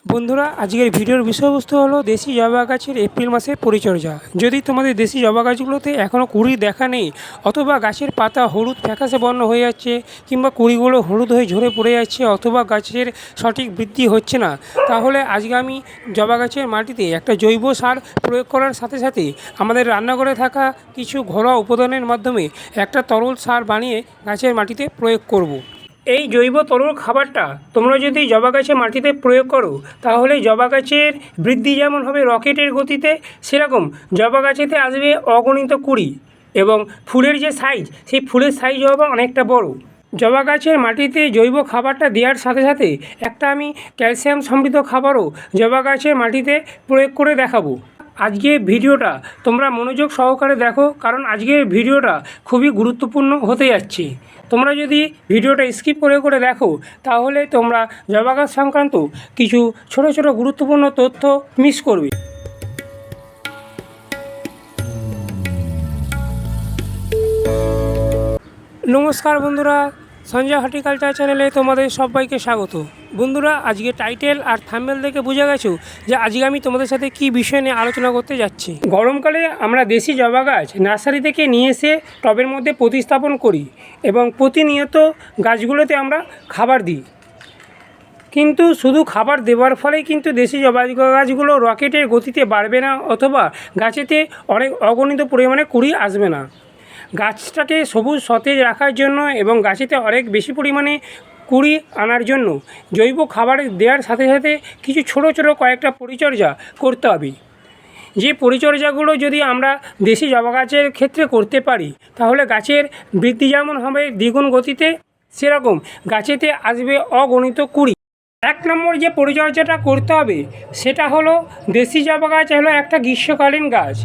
বন্ধুরা, আজকের ভিডিওর বিষয়বস্তু হলো দেশি জবা গাছের এপ্রিল মাসের পরিচর্যা। যদি তোমাদের দেশি জবা গাছগুলোতে এখনও কুঁড়ি দেখা নেই, অথবা গাছের পাতা হলুদ ফ্যাকাশে বর্ণ হয়ে যাচ্ছে, কিংবা কুঁড়িগুলো হলুদ হয়ে ঝরে পড়ে যাচ্ছে, অথবা গাছের সঠিক বৃদ্ধি হচ্ছে না, তাহলে আজকে আমি জবা গাছের মাটিতে একটা জৈব সার প্রয়োগ করার সাথে সাথে আমাদের রান্নাঘরে থাকা কিছু ঘরোয়া উপাদানের মাধ্যমে একটা তরল সার বানিয়ে গাছের মাটিতে প্রয়োগ করব। এই জৈব তরল খাবারটা তোমরা যদি জবা গাছের মাটিতে প্রয়োগ করো, তাহলে জবা গাছের বৃদ্ধি যেমন হবে রকেটের গতিতে, সেরকম জবা গাছেতে আসবে অগণিত কুঁড়ি, এবং ফুলের যে সাইজ, সেই ফুলের সাইজ হবে অনেকটা বড়। জবা গাছের মাটিতে জৈব খাবারটা দেওয়ার সাথে সাথে একটা আমি ক্যালসিয়াম সমৃদ্ধ খাবারও জবা গাছের মাটিতে প্রয়োগ করে দেখাবো। আজকে ভিডিওটা তোমরা মনোযোগ সহকারে দেখো, কারণ আজকের ভিডিওটা খুবই গুরুত্বপূর্ণ হতে যাচ্ছে। তোমরা যদি ভিডিওটা স্কিপ করে দেখো, তাহলে তোমরা জবা গাছ সংক্রান্ত কিছু ছোট ছোট গুরুত্বপূর্ণ তথ্য মিস করবে। নমস্কার বন্ধুরা, সঞ্জয় হর্টিকালচার চ্যানেলে তোমাদের সবাইকে স্বাগত। বন্ধুরা, আজকে টাইটেল আর থাম্বনেল দেখে বুঝে গেছো যে আজকে আমি তোমাদের সাথে কী বিষয় নিয়ে আলোচনা করতে যাচ্ছি। গরমকালে আমরা দেশি জবা গাছ নার্সারি থেকে নিয়ে এসে টবের মধ্যে প্রতিস্থাপন করি এবং প্রতিনিয়ত গাছগুলোতে আমরা খাবার দিই। কিন্তু শুধু খাবার দেওয়ার ফলেই কিন্তু দেশি জবা গাছগুলো রকেটের গতিতে বাড়বে না, অথবা গাছেতে অনেক অগণিত পরিমাণে কুঁড়ি আসবে না। গাছটাকে সবুজ সতেজ রাখার জন্য এবং গাছেতে অনেক বেশি পরিমাণে কুঁড়ি আনার জন্য জৈব খাবার দেওয়ার সাথে সাথে কিছু ছোট ছোট কয়েকটা পরিচর্যা করতে হবে। যে পরিচর্যাগুলো যদি আমরা দেশি জবা গাছের ক্ষেত্রে করতে পারি, তাহলে গাছের বৃদ্ধি যেমন হবে দ্বিগুণ গতিতে, সেরকম গাছেতে আসবে অগণিত কুঁড়ি। এক নম্বর যে পরিচর্যাটা করতে হবে সেটা হলো, দেশি জবা গাছ হলো একটা গ্রীষ্মকালীন গাছ।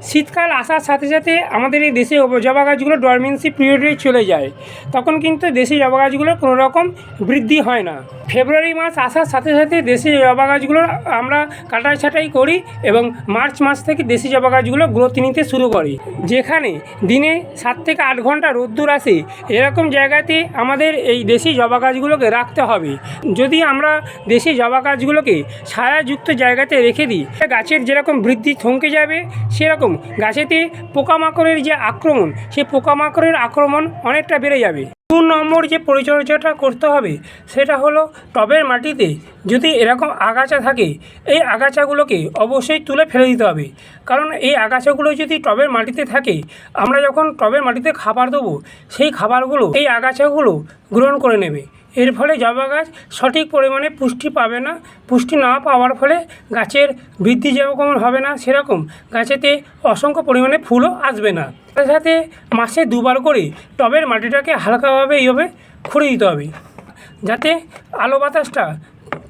শীতকাল আসার সাথে সাথে আমাদের এই দেশি জবা গাছগুলো ডরমেন্সি পিরিয়ডে চলে যায়, তখন কিন্তু দেশি জবা গাছগুলোর কোনো রকম বৃদ্ধি হয় না। ফেব্রুয়ারি মাস আসার সাথে সাথে দেশি জবা গাছগুলোর আমরা কাটাই ছাঁটাই করি এবং মার্চ মাস থেকে দেশি জবা গাছগুলো গ্রোথ নিতে শুরু করি। যেখানে দিনে 7 থেকে 8 ঘন্টা রোদ্দুর আসে, এরকম জায়গাতে আমাদের এই দেশি জবা গাছগুলোকে রাখতে হবে। যদি আমরা দেশি জবা গাছগুলোকে ছায়াযুক্ত জায়গাতে রেখে দিই, গাছের যেরকম বৃদ্ধি থমকে যাবে, সেরকম গাছেতে পোকামাকড়ের যে আক্রমণ, সেই পোকামাকড়ের আক্রমণ অনেকটা বেড়ে যাবে। 2 নম্বর যে পরিচর্যাটা করতে হবে সেটা হলো, টবের মাটিতে যদি এরকম আগাছা থাকে, এই আগাছাগুলোকে অবশ্যই তুলে ফেলে দিতে হবে। কারণ এই আগাছাগুলো যদি টবের মাটিতে থাকে, আমরা যখন টবের মাটিতে খাবার দেবো, সেই খাবারগুলো এই আগাছাগুলো গ্রহণ করে নেবে। এর ফলে জবা গাছ সঠিক পরিমাণে পুষ্টি পাবে না। পুষ্টি না পাওয়ার ফলে গাছের বৃদ্ধি যেরকম হবে না, সেরকম গাছেতে অসংখ্য পরিমাণে ফুলও আসবে না। তার সাথে মাসে 2 বার করে টবের মাটিটাকে হালকাভাবে এইভাবে খুঁড়ে দিতে হবে, যাতে আলো বাতাসটা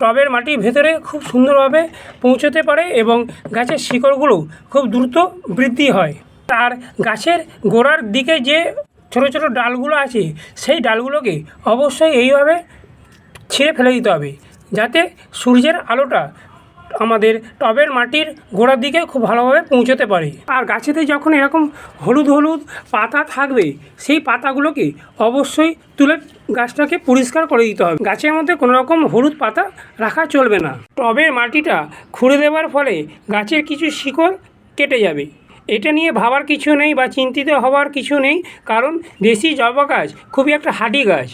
টবের মাটির ভেতরে খুব সুন্দরভাবে পৌঁছতে পারে এবং গাছের শিকড়গুলো খুব দ্রুত বৃদ্ধি হয়। আর গাছের গোড়ার দিকে যে ছোট ছোট ডালগুলো আছে, সেই ডালগুলোকে অবশ্যই এইভাবে ছিঁড়ে ফেলে দিতে হবে, যাতে সূর্যের আলোটা আমাদের টবের মাটির গোড়ার দিকে খুব ভালোভাবে পৌঁছতে পারে। আর গাছেতে যখন এরকম হলুদ হলুদ পাতা থাকবে, সেই পাতাগুলোকে অবশ্যই তুলে গাছটাকে পরিষ্কার করে দিতে হবে। গাছের মধ্যে কোনো রকম হলুদ পাতা রাখা চলবে না। টবের মাটিটা খুঁড়ে দেওয়ার ফলে গাছের কিছু শিকড় কেটে যাবে, এটা নিয়ে ভাবার কিছু নেই বা চিন্তিত হওয়ার কিছু নেই, কারণ দেশি জবা গাছ খুবই একটা হার্ডি গাছ।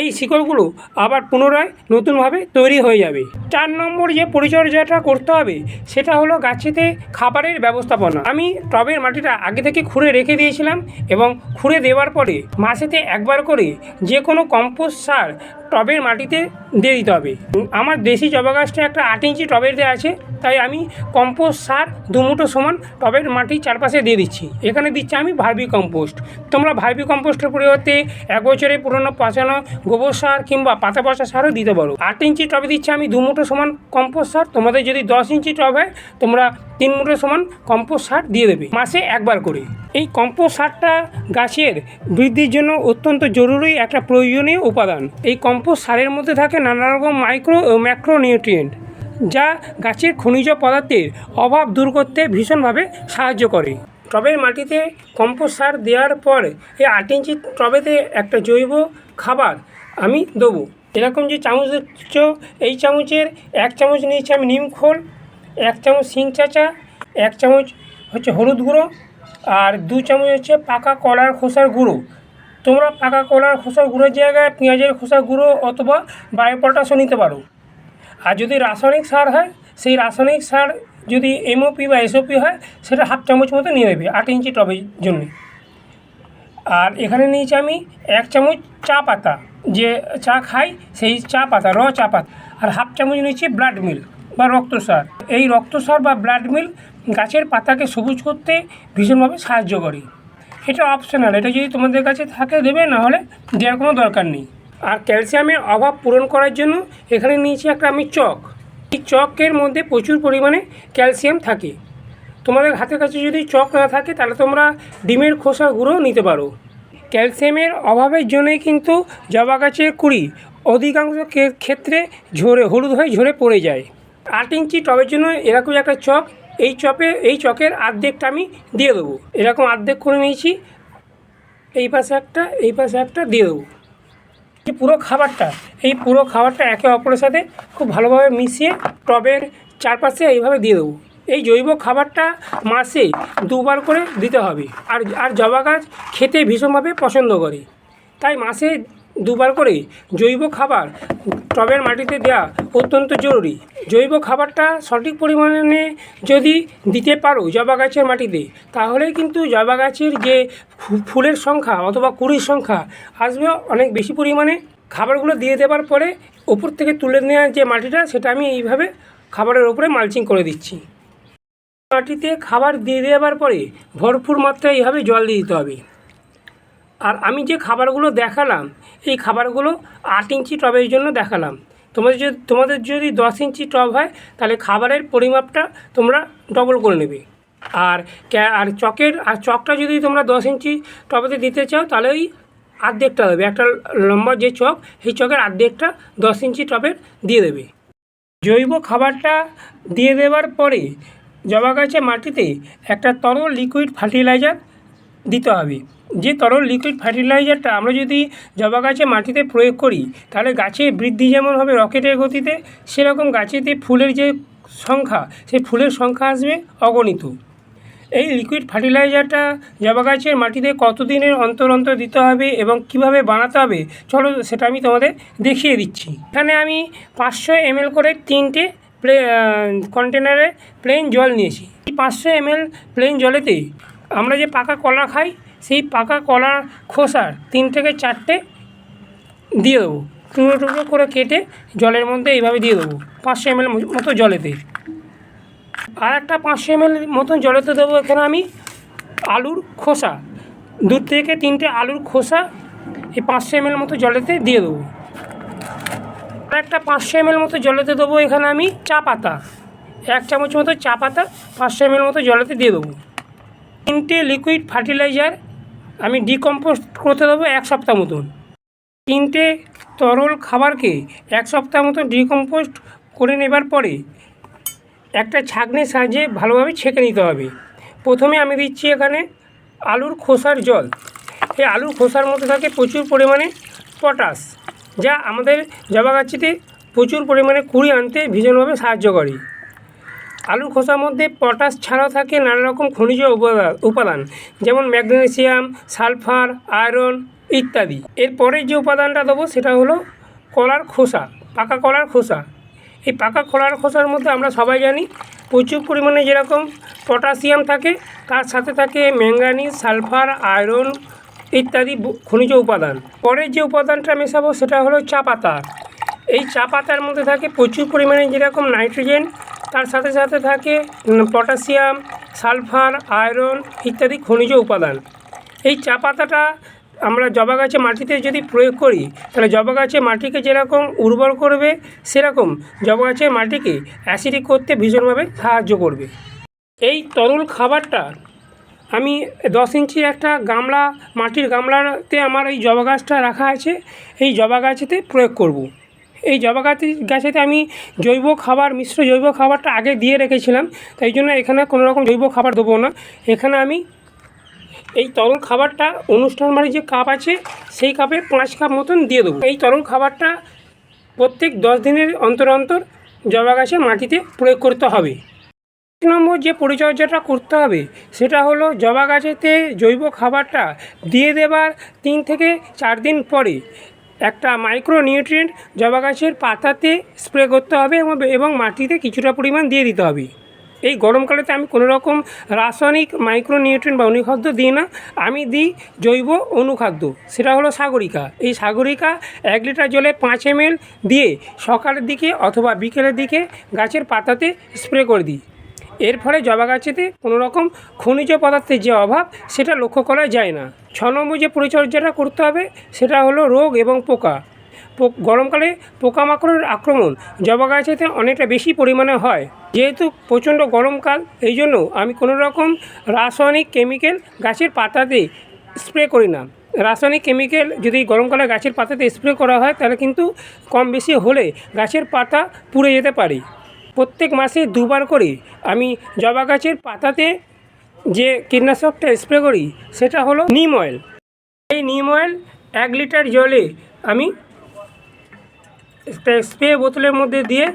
এই শিকড়গুলো আবার পুনরায় নতুনভাবে তৈরি হয়ে যাবে। 4 নম্বর যে পরিচর্যাটা করতে হবে সেটা হলো গাছেতে খাবারের ব্যবস্থাপনা। আমি টবের মাটিটা আগে থেকে খুঁড়ে রেখে দিয়েছিলাম, এবং খুঁড়ে দেওয়ার পরে মাসেতে একবার করে যে কোনো কম্পোস্ট সার টবের মাটিতে দিয়ে দিতে হবে। আমার দেশি জবা গাছটা একটা 8 ইঞ্চি টবের দেওয়া আছে, তাই আমি কম্পোস্ট সার 2 মুঠো সমান টবের মাটির চারপাশে দিয়ে দিচ্ছি। এখানে দিচ্ছি আমি ভার্মি কম্পোস্ট। তোমরা ভার্মি কম্পোস্টের পরিবর্তে 1 বছরের পুরনো পচানো গোবর সার কিংবা পাতা পচা সারও দিতে পারো। 8 ইঞ্চি টবে দিচ্ছি আমি 2 মুঠো সমান কম্পোস্ট সার। তোমাদের যদি 10 ইঞ্চি টব হয়, তোমরা 3 মুঠো সমান কম্পোস্ট সার দিয়ে দেবে মাসে একবার করে। এই কম্পোস্ট সারটা গাছের বৃদ্ধির জন্য অত্যন্ত জরুরি একটা প্রয়োজনীয় উপাদান। এই কম্পোস্ট সারের মধ্যে থাকে নানা রকম মাইক্রো ও ম্যাক্রো নিউট্রিয়েন্ট, যা গাছের খনিজ পদার্থের অভাব দূর করতে ভীষণভাবে সাহায্য করে। টবের মাটিতে কম্পোস্ট সার দেওয়ার পর এই 8 ইঞ্চি টবেতে একটা জৈব খাবার আমি দেবো। এরকম যে চামচ দেখছ, এই চামচের 1 চামচ নিয়েছি আমি নিম খোল, 1 চামচ শিং চাঁচা, 1 চামচ হচ্ছে হলুদ গুঁড়ো, আর 2 চামচ হচ্ছে পাকা কলার খোসার গুঁড়ো। তোমরা পাকা কলার খোসার গুঁড়োর জায়গায় পেঁয়াজের খোসার গুঁড়ো অথবা বায়ো পটাশও নিতে পারো। আর যদি রাসায়নিক সার হয়, সেই রাসায়নিক সার যদি এমওপি বা এসওপি হয়, সেটা 1/2 চামচ মতো নিয়ে নেবে 8 ইঞ্চি টবের জন্য। আর এখানে নিয়েছি আমি 1 চামচ চা পাতা, যে চা খাই সেই চা পাতা, র চা পাতা। আর 1/2 চামচ নিয়েছি ব্লাড মিল্ক বা রক্তসার। এই রক্তসার বা ব্লাড মিল্ক গাছের পাতাকে সবুজ করতে ভীষণভাবে সাহায্য করে। এটা অপশনাল, এটা যদি তোমাদের কাছে থাকে দেবে, না হলে দেওয়ার কোনো দরকার নেই। আর ক্যালসিয়ামের অভাব পূরণ করার জন্য এখানে নিয়েছি একটা আমি চক। এই চকের মধ্যে প্রচুর পরিমাণে ক্যালসিয়াম থাকে। তোমাদের হাতের কাছে যদি চক না থাকে তাহলে তোমরা ডিমের খোসা গুঁড়ো নিতে পারো। ক্যালসিয়ামের অভাবের জন্যই কিন্তু জবা গাছের কুঁড়ি অধিকাংশ ক্ষেত্রে হলুদ হয়ে ঝরে পড়ে যায়। 8 ইঞ্চি টবের জন্য এরকম একটা চক, এই চকের অর্ধেকটা আমি দিয়ে দেবো। এরকম অর্ধেক করে নিয়েছি, এই পাশে একটা দিয়ে দেবো। এই পুরো খাবারটা একে অপরের সাথে খুব ভালোভাবে মিশিয়ে টবের চারপাশে এইভাবে দিয়ে দেবো। এই জৈব খাবারটা মাসে 2 বার করে দিতে হবে। আর জবা গাছ খেতে ভীষণভাবে পছন্দ করে, তাই মাসে 2 বার করে জৈব খাবার টবের মাটিতে দেওয়া অত্যন্ত জরুরি। জৈব খাবারটা সঠিক পরিমাণে যদি দিতে পারো জবা গাছের মাটিতে, তাহলেই কিন্তু জবা গাছের যে ফুলের সংখ্যা অথবা কুঁড়ির সংখ্যা আসবে অনেক বেশি পরিমাণে। খাবারগুলো দিয়ে দেওয়ার পরে ওপর থেকে তুলে নেওয়ার যে মাটিটা, সেটা আমি এইভাবে খাবারের ওপরে মালচিং করে দিচ্ছি। মাটিতে খাবার দিয়ে দেওয়ার পরে ভরপুর মাত্রায় এইভাবে জল দিয়ে দিতে হবে। আর আমি যে খাবারগুলো দেখালাম, এই খাবারগুলো 8 ইঞ্চি টবের জন্য দেখালাম। তোমাদের যদি 10 ইঞ্চি টব হয়, তাহলে খাবারের পরিমাপটা তোমরা ডবল করে নেবে। আর চকটা যদি তোমরা 10 ইঞ্চি টবেতে দিতে চাও, তাহলে ওই অর্ধেকটা দেবে। একটা লম্বা যে চক, সেই চকের অর্ধেকটা 10 ইঞ্চি টবের দিয়ে দেবে। জৈব খাবারটা দিয়ে দেওয়ার পরে জবা গাছের মাটিতে একটা তরল লিকুইড ফার্টিলাইজার দিতে হবে। যে তরল লিকুইড ফার্টিলাইজারটা আমরা যদি জবা গাছে মাটিতে প্রয়োগ করি, তাহলে গাছের বৃদ্ধি যেমন হবে রকেটের গতিতে, সেরকম গাছেতে ফুলের যে সংখ্যা, সেই ফুলের সংখ্যা আসবে অগণিত। এই লিকুইড ফার্টিলাইজারটা জবা গাছের মাটিতে কতদিনের অন্তর অন্তর দিতে হবে এবং কিভাবে বানাতে হবে, চলো সেটা আমি তোমাদের দেখিয়ে দিচ্ছি। এখানে আমি 500 ml করে 3টে কন্টেনারে প্লেন জল নিয়েছি। এই 500 ml প্লেন জলেতে আমরা যে পাকা কলা খাই, সেই পাকা কলার খোসার 3 থেকে 4টে দিয়ে দেবো। টুকরো টুকরো করে কেটে জলের মধ্যে এইভাবে দিয়ে দেবো 500 ml মতো জলেতে। আর একটা 500 ml মতন জলেতে দেবো এখানে আমি আলুর খোসা, 2 থেকে 3টে আলুর খোসা এই 500 ml মতো জলেতে দিয়ে দেবো। আর একটা 500 ml মতো জলেতে দেবো এখানে আমি চা পাতা, 1 চামচ মতো চা পাতা 500 ml মতো জলেতে দিয়ে দেবো। 3টে লিকুইড ফার্টিলাইজার আমি ডিকম্পোস্ট করতে দেবো 1 সপ্তাহ মতন। 3টে তরল খাবারকে 1 সপ্তাহ মতন ডিকম্পোস্ট করে নেবার পরে একটা ছাঁকনির সাহায্যে ভালোভাবে ছেঁকে নিতে হবে। প্রথমে আমি দিচ্ছি এখানে আলুর খোসার জল। এই আলুর খোসার মধ্যে থাকে প্রচুর পরিমাণে পটাশ, যা আমাদের জবা গাছটিতে প্রচুর পরিমাণে কুঁড়ি আনতে ভীষণভাবে সাহায্য করে। আলুর খোসার মধ্যে পটাশ ছাড়াও থাকে নানা রকম খনিজ উপাদান, যেমন ম্যাগনেসিয়াম, সালফার, আয়রন ইত্যাদি। এরপরে যে উপাদানটা দেবো সেটা হলো কলার খোসা, পাকা কলার খোসা। এই পাকা কলার খোসার মধ্যে আমরা সবাই জানি প্রচুর পরিমাণে যেরকম পটাশিয়াম থাকে, তার সাথে থাকে ম্যাঙ্গানিজ, সালফার, আয়রন ইত্যাদি খনিজ উপাদান। পরের যে উপাদানটা মেশাবো সেটা হলো চা পাতা। এই চা পাতার মধ্যে থাকে প্রচুর পরিমাণে যেরকম নাইট্রোজেন, তার সাথে সাথে থাকে পটাশিয়াম, সালফার, আয়রন ইত্যাদি খনিজ উপাদান। এই চা পাতাটা আমরা জবা গাছে মাটিতে যদি প্রয়োগ করি, তাহলে জবা গাছে মাটিকে যেরকম উর্বর করবে, সেরকম জবা গাছের মাটিকে অ্যাসিডিক করতে ভীষণভাবে সাহায্য করবে। এই তরল খাবারটা আমি 10 ইঞ্চির একটা গামলা, মাটির গামলাতে আমার এই জবা গাছটা রাখা আছে, এই জবা গাছেতে প্রয়োগ করব। এই জবা গাছেতে আমি মিশ্র জৈব খাবারটা আগে দিয়ে রেখেছিলাম, তাই জন্য এখানে কোনো রকম জৈব খাবার দেবো না। এখানে আমি এই তরল খাবারটা অনুষ্ঠান বাড়ির যে কাপ আছে, সেই কাপে 5 কাপ মতন দিয়ে দেবো। এই তরল খাবারটা প্রত্যেক 10 দিনের অন্তর অন্তর জবা গাছে মাটিতে প্রয়োগ করতে হবে। 1 নম্বর যে পরিচর্যাটা করতে হবে সেটা হলো জবা গাছেতে জৈব খাবারটা দিয়ে দেবার 3 থেকে 4 দিন পরে একটা মাইক্রো নিউট্রিয়েন্ট জবা গাছের পাতাতে স্প্রে করতে হবে এবং মাটিতে কিছুটা পরিমাণ দিয়ে দিতে হবে। এই গরমকালেতে আমি কোনো রকম রাসায়নিক মাইক্রো নিউট্রিয়েন্ট বা অনুখাদ্য দিই না, আমি দিই জৈব অনুখাদ্য, সেটা হলো সাগরিকা। এই সাগরিকা 1 লিটার জলে 5 ml দিয়ে সকালের দিকে অথবা বিকেলের দিকে গাছের পাতাতে স্প্রে করে দিই। এর ফলে জবা গাছেতে কোনো রকম খনিজ পদার্থের যে অভাব সেটা লক্ষ্য করা যায় না। 6 নম্বর যে পরিচর্যাটা করতে হবে সেটা হলো রোগ এবং পোকা। গরমকালে পোকামাকড়ের আক্রমণ জবা গাছেতে অনেকটা বেশি পরিমাণে হয়। যেহেতু প্রচণ্ড গরমকাল, এই জন্য আমি কোনো রকম রাসায়নিক কেমিক্যাল গাছের পাতাতে স্প্রে করি না। রাসায়নিক কেমিক্যাল যদি গরমকালে গাছের পাতাতে স্প্রে করা হয় তাহলে কিন্তু কম বেশি হলে গাছের পাতা পুড়ে যেতে পারে। প্রত্যেক মাসে 2 বার করে আমি জবা গাছের পাতাতে যে কীটনাশকটা স্প্রে করি সেটা হলো নিম অয়েল। এই নিম অয়েল 1 লিটার জলে আমি স্প্রে বোতলের মধ্যে দিয়ে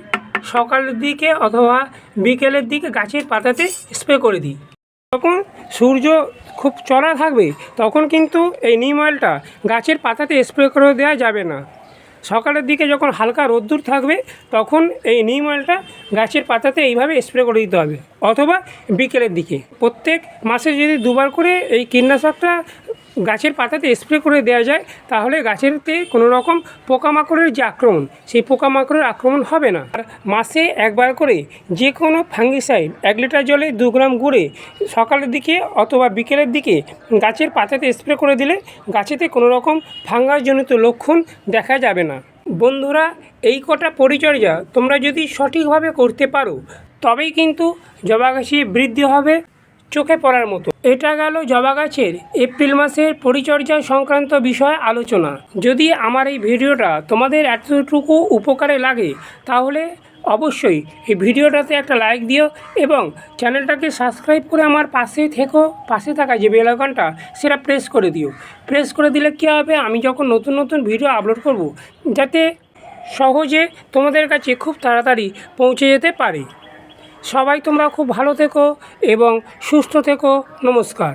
সকালের দিকে অথবা বিকেলের দিকে গাছের পাতাতে স্প্রে করে দিই। যখন সূর্য খুব চড়া থাকবে তখন কিন্তু এই নিম অয়েলটা গাছের পাতাতে স্প্রে করে দেওয়া যাবে না। সকালের দিকে যখন হালকা রোদ্দুর থাকবে তখন এই নিম অয়েলটা গাছের পাতাতে এইভাবে স্প্রে করে দিতে হবে, অথবা বিকেলের দিকে। প্রত্যেক মাসে যদি 2 বার করে এই কীটনাশকটা গাছের পাতাতে স্প্রে করে দেওয়া যায় তাহলে গাছেরতে কোনো রকম পোকামাকড়ের যে আক্রমণ সেই পোকামাকড়ের আক্রমণ হবে না। আর মাসে 1 বার করে যে কোনো ফাঙ্গিসাইড 1 লিটার জলে 2 গ্রাম গুঁড়ে সকালের দিকে অথবা বিকেলের দিকে গাছের পাতাতে স্প্রে করে দিলে গাছেতে কোনো রকম ফাঙ্গাসজনিত লক্ষণ দেখা যাবে না। বন্ধুরা, এই কটা পরিচর্যা তোমরা যদি সঠিকভাবে করতে পারো তবেই কিন্তু জবা গাছে বৃদ্ধি হবে চোখে পড়ার মতো। এটা গেল জবা গাছের এপ্রিল মাসের পরিচর্যা সংক্রান্ত বিষয়ে আলোচনা। যদি আমার এই ভিডিওটা তোমাদের এতটুকু উপকারে লাগে তাহলে অবশ্যই এই ভিডিওটাতে একটা লাইক দিও এবং চ্যানেলটাকে সাবস্ক্রাইব করে আমার পাশে থাকা যে বেল আইকনটা সেটা প্রেস করে দিও। প্রেস করে দিলে কী হবে, আমি যখন নতুন নতুন ভিডিও আপলোড করব যাতে সহজে তোমাদের কাছে খুব তাড়াতাড়ি পৌঁছে যেতে পারে। সবাই তোমরা খুব ভালো থেকো এবং সুস্থ থেকো। নমস্কার।